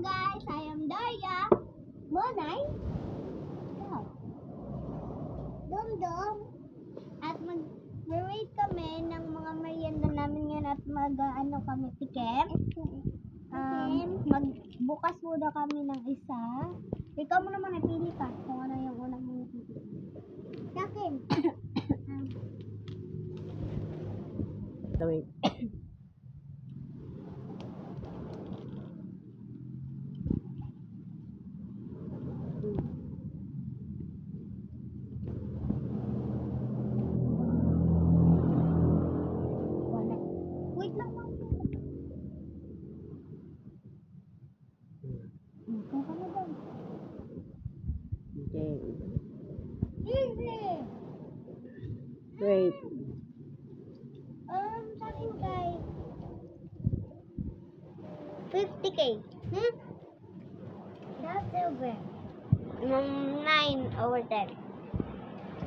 guys, I am Daria. Monay. Dom-dom. At mag-rate kami ng mga merienda namin ngayon at mag-ano kami, tikim. Magbukas muna kami ng isa. Ikaw mo naman napili ka kung ano yung unang mong pipili. Sa akin. Wait. Wala. Wait lang. Ikaw ka na daw. Okay. Easy! Wait. Sa akin kay 50k. That's over. 9 over 10.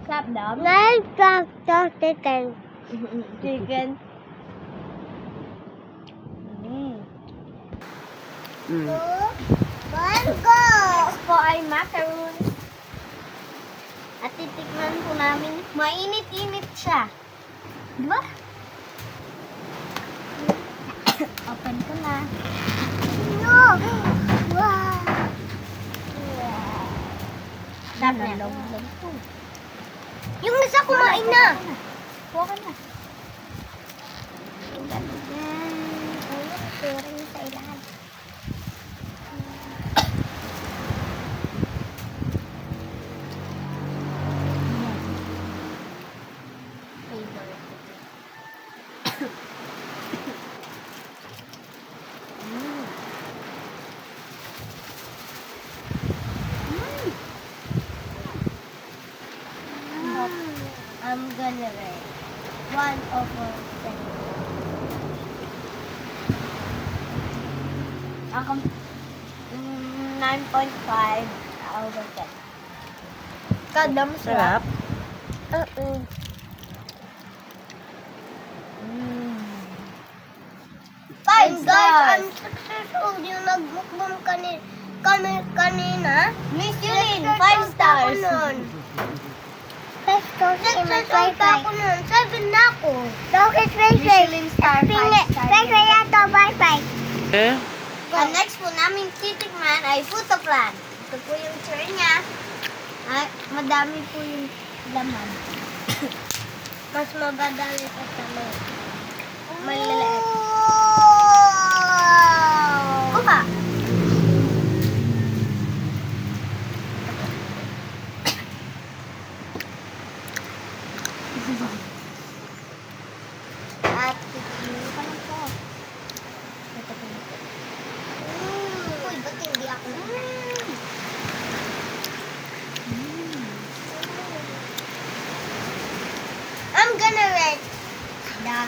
Clap down. 9 plus 10. Chicken. Mm. 2, 1, go! Next po ay macaroons. At titikman po namin. Mainit-init siya. Diba? Open ko na. No! Wow! Sarap na. Yung isa kumain na. Kuha ka na. Ang ganda. Ayun, pera niya sa ilahan. I'm gonna rate 1 over 10. Ako 9.5 over 10. Kadam Sarap. Five guys, I'm successful. Yung nag-mukbang kanina. Miss Yulin, 5 stars. 5 stars. Successful pa ako nun. 7 na ako. Bakit 5 Michelin star, 5 stars. 5 kaya to, 5. Eh? Ang next po namin titikman ay Futoplan. Ito po yung chair niya. Ay, madami po yung laman. Mas mabadali pa sa loob. Maliliit. Kuha. At titignan ko lang po. Ito po. Uy, ba't hindi ako I'm gonna rate the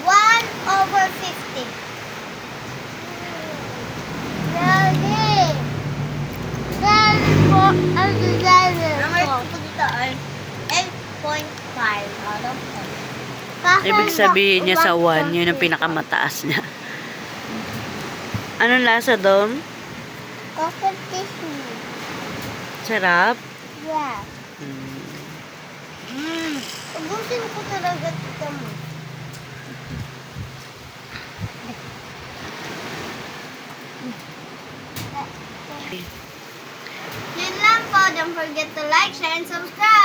1 over 50. Lagi. Ang rate ko dito ay 8.5 out of 10. Ibig sabihin niya sa 1, yun ang pinakamataas niya. Anong lasa, Dom? Coffee tissue. Sarap? Yeah. Ubusin ko talaga ito mo. Yun lang po. Don't forget to like, share, and subscribe.